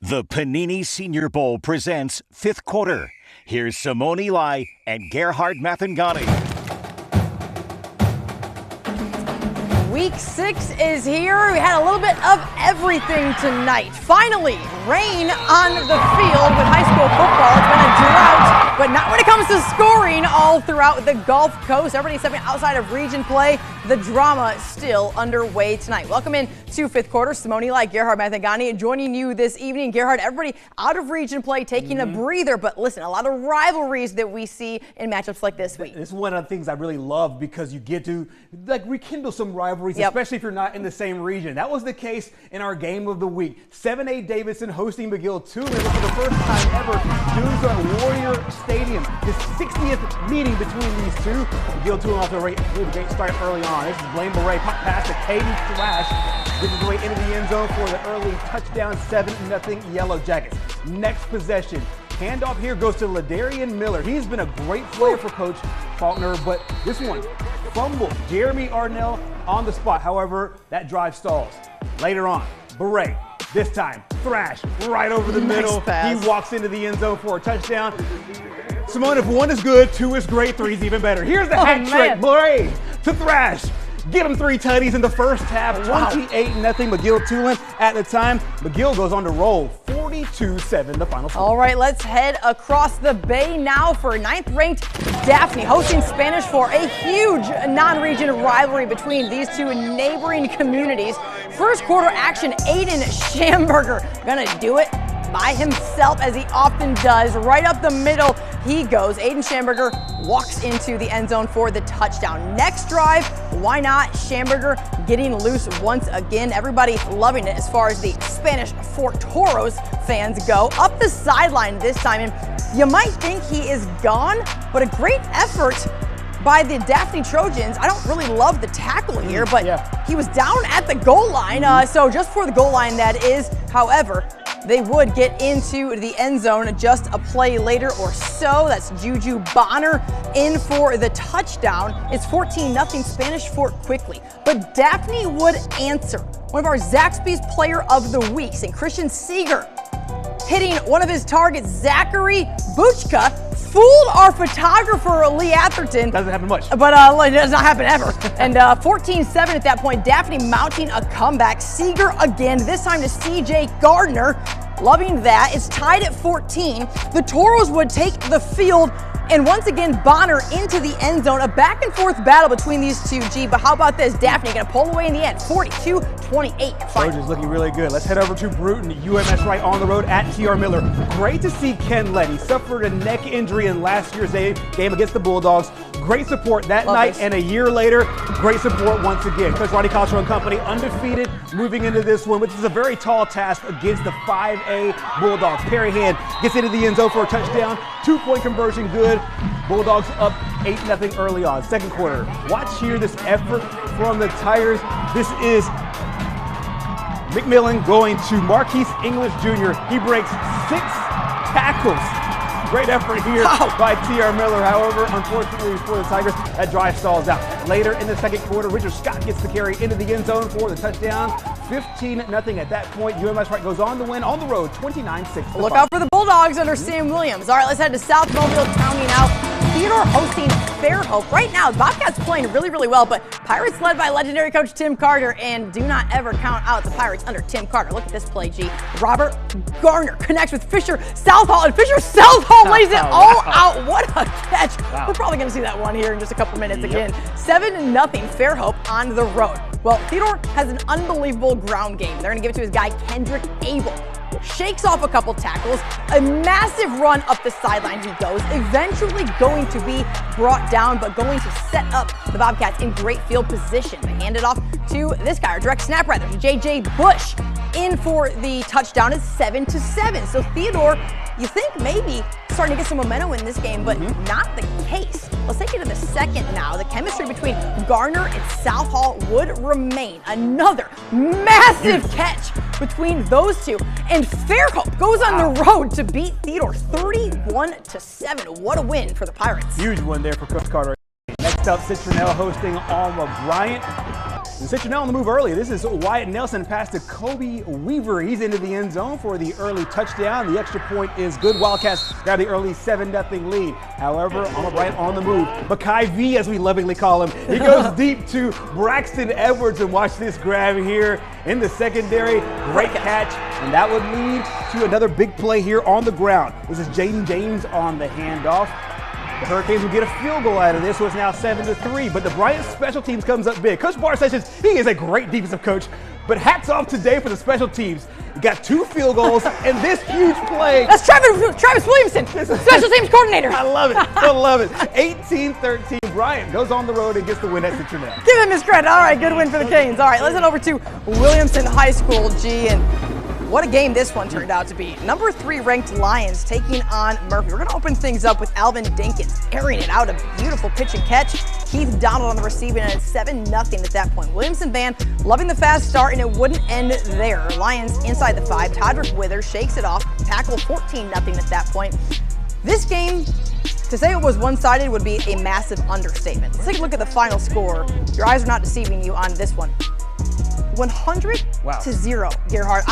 The Panini Senior Bowl presents fifth quarter. Here's Simone Eli and Gerhard Mathangani. Week 6 is here. We had a little bit of everything tonight. Finally, rain on the field with high school football. It's been a drought, but not when it comes to scoring all throughout the Gulf Coast. Everybody stepping outside of region play. The drama still underway tonight. Welcome in to fifth quarter. Simone Eli, Gerhard Mathangani joining you this evening. Gerhard, everybody out of region play, taking a breather. But listen, a lot of rivalries that we see in matchups like this week. This is one of the things I really love because you get to rekindle some rivalries, especially if you're not in the same region. That was the case in our game of the week. 7A Davidson hosting McGill-Toolen for the first time ever. Dudes at Warrior Stadium. The 60th meeting between these two. McGill-Toolen off to a great start early on. This is Blaine Beret, pop pass to Caden Thrash. Gets his way into the end zone for the early touchdown, 7-0 Yellow Jackets. Next possession. Handoff here goes to Ladarian Miller. He's been a great player for Coach Faulkner, but this one, fumble. Jeremy Arnell on the spot. However, that drive stalls. Later on, Beret, this time, Thrash right over the middle. Pass. He walks into the end zone for a touchdown. Simone, if 1 is good, 2 is great, 3 is even better. Here's the hat trick. Beret to Thrash. Get him 3 tutties in the first half. 28-0 McGill-Toolen at the time. McGill goes on to roll 42-7 the final score. All right, let's head across the bay now for 9th-ranked Daphne hosting Spanish for a huge non-region rivalry between these two neighboring communities. First quarter action, Aiden Schamberger gonna do it by himself, as he often does. Right up the middle he goes. Aiden Schamberger walks into the end zone for the touchdown. Next drive, why not? Schamberger getting loose once again. Everybody loving it as far as the Spanish Fort Toros fans go. Up the sideline this time, and you might think he is gone, but a great effort by the Daphne Trojans. I don't really love the tackle here, but he was down at the goal line, so just for the goal line that is. However, they would get into the end zone just a play later or so. That's Juju Bonner in for the touchdown. It's 14-0 Spanish Fort quickly. But Daphne would answer. One of our Zaxby's Player of the Week, St. Christian Seeger, hitting one of his targets, Zachary Buchka, fooled our photographer, Lee Atherton. Doesn't happen much. But it does not happen ever. And 14-7 at that point. Daphne mounting a comeback. Seeger again, this time to CJ Gardner. Loving that. It's tied at 14. The Toros would take the field, and once again, Bonner into the end zone. A back and forth battle between these two, but how about this? Daphne gonna pull away in the end, 42-28. Trojans looking really good. Let's head over to Bruton. UMS-Wright on the road at TR Miller. Great to see Ken Letty. Suffered a neck injury in last year's game against the Bulldogs. Great support that night, and a year later, great support once again. Coach Roddy Cottrell and company undefeated moving into this one, which is a very tall task against the 5A Bulldogs. Perry Hand gets into the end zone for a touchdown. 2-point conversion good. Bulldogs up 8-0 early on. Second quarter. Watch here this effort from the Tigers. This is McMillan going to Marquise English Jr. He breaks 6 tackles. Great effort here by TR Miller. However, unfortunately for the Tigers, that drive stalls out. Later in the second quarter, Richard Scott gets the carry into the end zone for the touchdown. 15-0 at that point. UMS-Wright goes on to win on the road, 29-6. Look out for the Bulldogs under Sam Williams. All right, let's head to South Mobile County now. Theodore hosting Fairhope. Right now, the Bobcats playing really, really well, but Pirates led by legendary coach Tim Carter, and do not ever count out the Pirates under Tim Carter. Look at this play, G. Robert Garner connects with Fisher Southall, and Fisher Southall lays it all out. What a catch. We're probably going to see that one here in just a couple minutes again. 7-0 Fairhope on the road. Well, Theodore has an unbelievable ground game. They're going to give it to his guy, Kendrick Abel. Shakes off a couple tackles, a massive run up the sideline he goes, eventually going to be brought down, but going to set up the Bobcats in great field position. They hand it off to this guy, or direct snap rather, to JJ Bush. In for the touchdown is 7-7. So Theodore, you think maybe starting to get some momentum in this game, but not the case. Let's take it to the second now. The chemistry between Garner and Southall would remain. Another massive catch between those two. And Fairhope goes on the road to beat Theodore 31-7. What a win for the Pirates. Huge one there for Coach Carter. Next up, Citronelle hosting Alma. Bryant And Citronelle on the move early. This is Wyatt Nelson pass to Kobe Weaver. He's into the end zone for the early touchdown. The extra point is good. Wildcats grab the early 7-0 lead. However, Alma Bryant on the move. Bakai V, as we lovingly call him. He goes deep to Braxton Edwards, and watch this grab here in the secondary. Great catch, and that would lead to another big play here on the ground. This is Jaden James on the handoff. The Hurricanes will get a field goal out of this, so it's now 7-3. But the Bryant special teams comes up big. Coach Barr says he is a great defensive coach, but hats off today for the special teams. You got 2 field goals and this huge play. That's Travis Williamson, special teams coordinator. I love it. I love it. 18-13. Bryant goes on the road and gets the win at Citronelle. Give him his credit. All right, good win for the Canes. All right, let's head over to Williamson High School, G, and what a game this one turned out to be. Number 3 ranked Lions taking on Murphy. We're going to open things up with Alvin Dinkins airing it out. A beautiful pitch and catch. Keith Donald on the receiving, and it's 7-0 at that point. Williamson band loving the fast start, and it wouldn't end there. Lions inside the 5. Todrick Withers shakes it off. Tackle 14-0 at that point. This game, to say it was one-sided would be a massive understatement. Let's take a look at the final score. Your eyes are not deceiving you on this one. 100-0, Gerhard.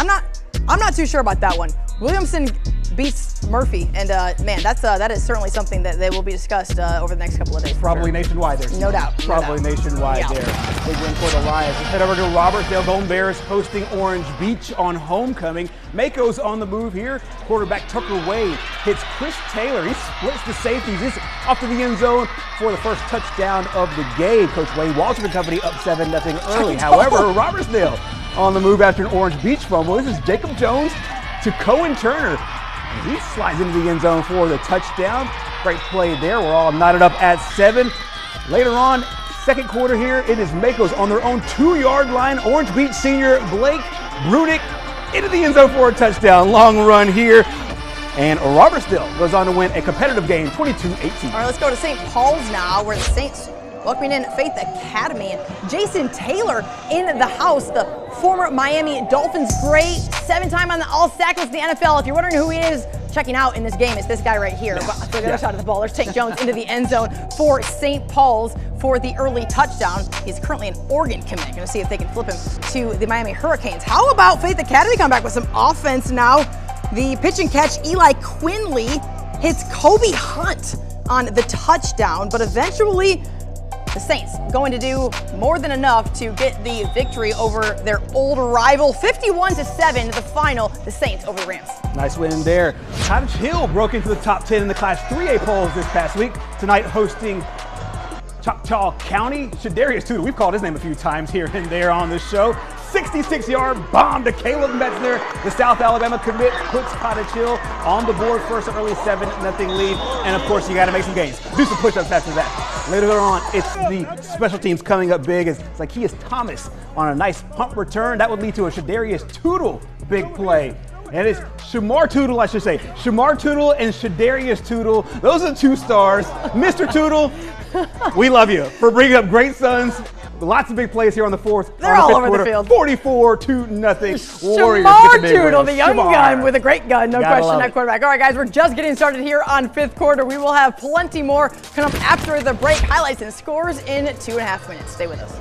I'm not too sure about that one. Williamson beats Murphy, and man, that is certainly something that they will be discussed over the next couple of days. Probably nationwide there. No doubt. Probably nationwide there. Big win for the Lions. Let's head over to Robertsdale. Golden Bears hosting Orange Beach on homecoming. Mako's on the move here. Quarterback Tucker Wade hits Chris Taylor. He splits the safeties. He's off to the end zone for the first touchdown of the game. Coach Wade Walter and company up 7-0 early. However, Robertsdale on the move after an Orange Beach fumble. This is Jacob Jones to Cohen Turner. And he slides into the end zone for the touchdown. Great play there. We're all knotted up at 7. Later on, second quarter here, it is Mako's on their own 2-yard line. Orange Beach senior Blake Brudick into the end zone for a touchdown. Long run here. And Robertsdale goes on to win a competitive game, 22-18. All right, let's go to St. Paul's now, where the Saints welcoming in Faith Academy, and Jason Taylor in the house, the former Miami Dolphins great, 7-time on the All-Sack list in the NFL. If you're wondering who he is, checking out in this game, it's this guy right here. But for the other side of the ball, there's Tank Jones into the end zone for St. Paul's for the early touchdown. He's currently an Oregon commit. Going to see if they can flip him to the Miami Hurricanes. How about Faith Academy come back with some offense now? The pitch and catch, Eli Quinley hits Kobe Hunt on the touchdown, but eventually the Saints going to do more than enough to get the victory over their old rival. 51-7, the final, the Saints over the Rams. Nice win there. Cottage Hill broke into the top 10 in the Class 3A polls this past week. Tonight hosting Choctaw County. Shadarius Tudor, we've called his name a few times here and there on this show. 66-yard bomb to Caleb Metzner. The South Alabama commit puts Cottage Hill on the board first, an early 7-0 lead. And of course, you got to make some gains. Do some push-ups after that. Later on, it's the special teams coming up big. It's like he is Thomas on a nice punt return. That would lead to a Shadarius Tudor big play. And it's Shamar Tootle, I should say. Shamar Tootle and Shadarius Tootle. Those are the 2 stars. Mr. Tootle, we love you for bringing up great sons. Lots of big plays here on the fourth. They're all over the field. 44-0 Warriors. Shamar Tootle, the young gun with a great gun, no Gotta question, that quarterback. All right, guys, we're just getting started here on fifth quarter. We will have plenty more come up after the break. Highlights and scores in 2.5 minutes. Stay with us.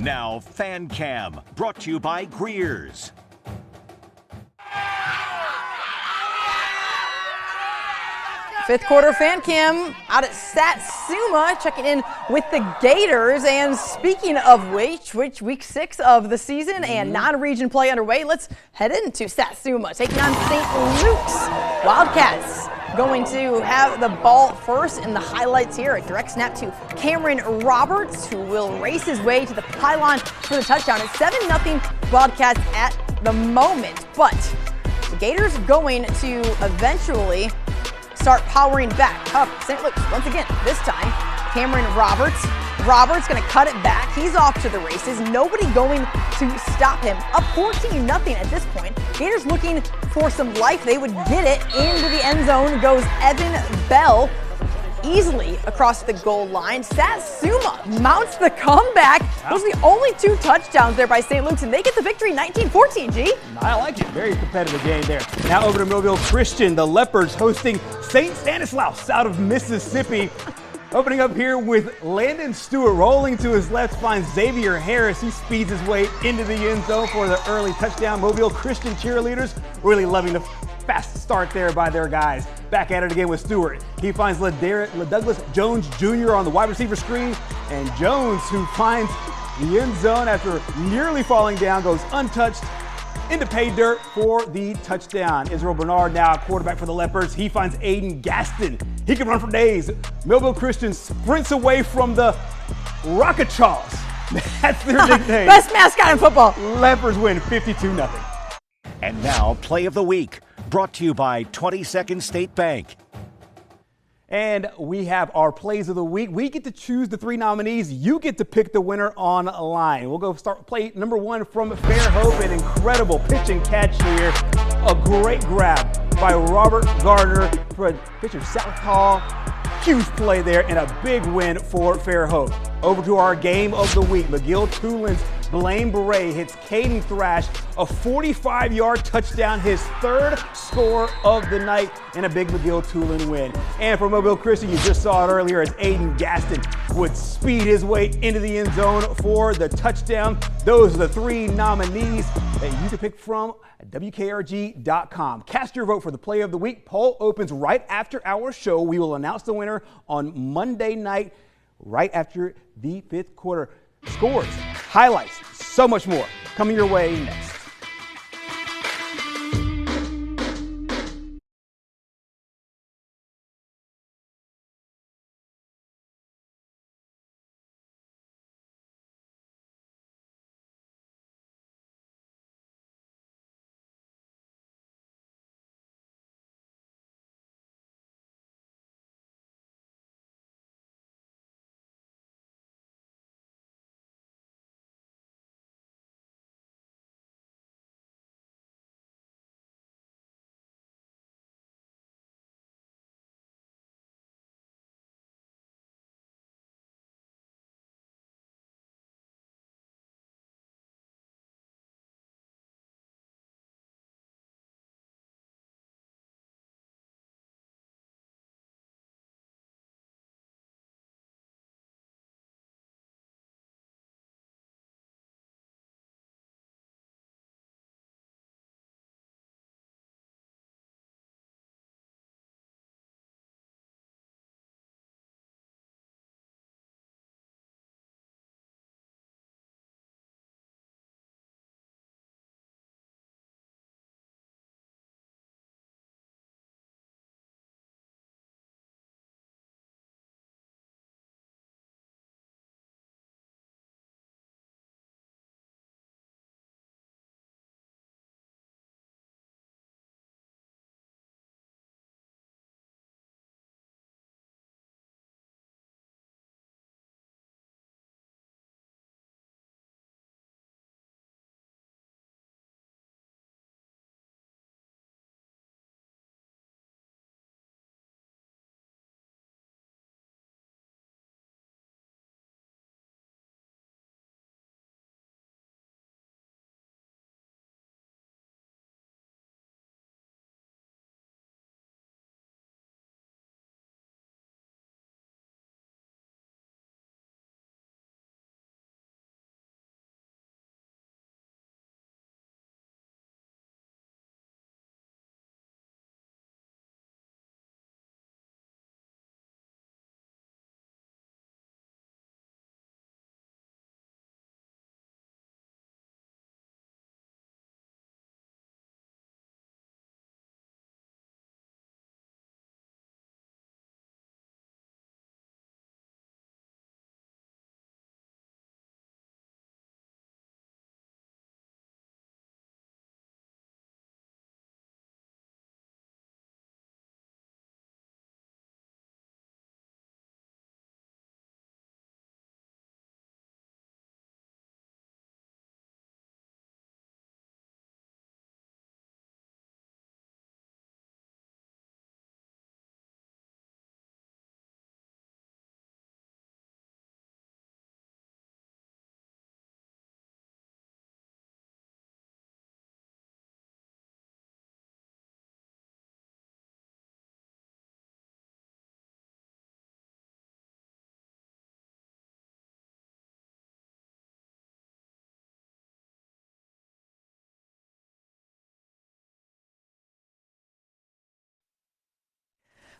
Now, Fan Cam, brought to you by Greer's. Fifth quarter Fan Cam out at Satsuma, checking in with the Gators. And speaking of which week 6 of the season and non-region play underway, let's head into Satsuma, taking on St. Luke's. Wildcats going to have the ball first in the highlights here. A direct snap to Cameron Roberts, who will race his way to the pylon for the touchdown. It's 7-0 Wildcats at the moment, but the Gators going to eventually start powering back. Up St. Luke's once again, this time Cameron Roberts. Roberts going to cut it back. He's off to the races. Nobody going to stop him. Up 14-0 at this point. Gators looking for some life. They would get it into the end zone. Goes Evan Bell easily across the goal line. Satsuma mounts the comeback. Those are the only 2 touchdowns there by St. Luke's, and they get the victory 19-14, G. I like it. Very competitive game there. Now over to Mobile Christian. The Leopards hosting St. Stanislaus out of Mississippi. Opening up here with Landon Stewart rolling to his left, finds Xavier Harris. He speeds his way into the end zone for the early touchdown. Mobile Christian cheerleaders really loving the fast start there by their guys. Back at it again with Stewart. He finds Douglas Jones Jr. on the wide receiver screen, and Jones, who finds the end zone after nearly falling down, goes untouched into pay dirt for the touchdown. Israel Bernard now quarterback for the Leopards. He finds Aiden Gaston. He can run for days. Millville Christian sprints away from the Rockachaws. That's their nickname. Best mascot in football. Leopards win 52-0. And now, Play of the Week, brought to you by 22nd State Bank. And we have our plays of the week. We get to choose the 3 nominees. You get to pick the winner online. We'll go start play number 1 from Fairhope. An incredible pitch and catch here. A great grab by Robert Gardner for a pitcher southpaw. Huge play there and a big win for Fairhope. Over to our game of the week. McGill-Tulin's Blaine Beret hits Caden Thrash a 45-yard touchdown, his 3rd score of the night, and a big McGill-Tulin win. And for Mobile Christian, you just saw it earlier as Aiden Gaston would speed his way into the end zone for the touchdown. Those are the 3 nominees that you can pick from at WKRG.com. Cast your vote for the play of the week. Poll opens right after our show. We will announce the winner on Monday night, right after the 5th quarter. Scores, highlights, so much more coming your way next.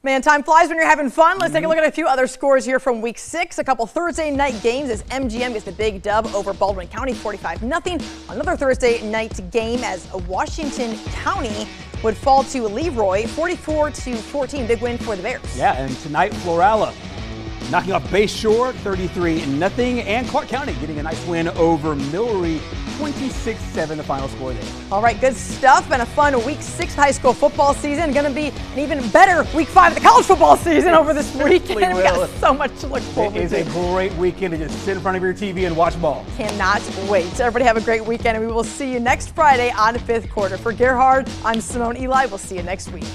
Man, time flies when you're having fun. Let's take a look at a few other scores here from week 6. A couple Thursday night games as MGM gets the big dub over Baldwin County 45-0. Another Thursday night game as Washington County would fall to Leroy 44-14. Big win for the Bears. Yeah, and tonight Florala knocking off Bay Shore 33-0, and Clark County getting a nice win over Millry 26-7, the final score there. All right, good stuff and a fun week 6 high school football season. Going to be an even better week 5 of the college football season over this weekend. We've got so much to look forward to. It is a great weekend to just sit in front of your TV and watch ball. Cannot wait. Everybody have a great weekend, and we will see you next Friday on Fifth Quarter. For Gerhard, I'm Simone Eli. We'll see you next week.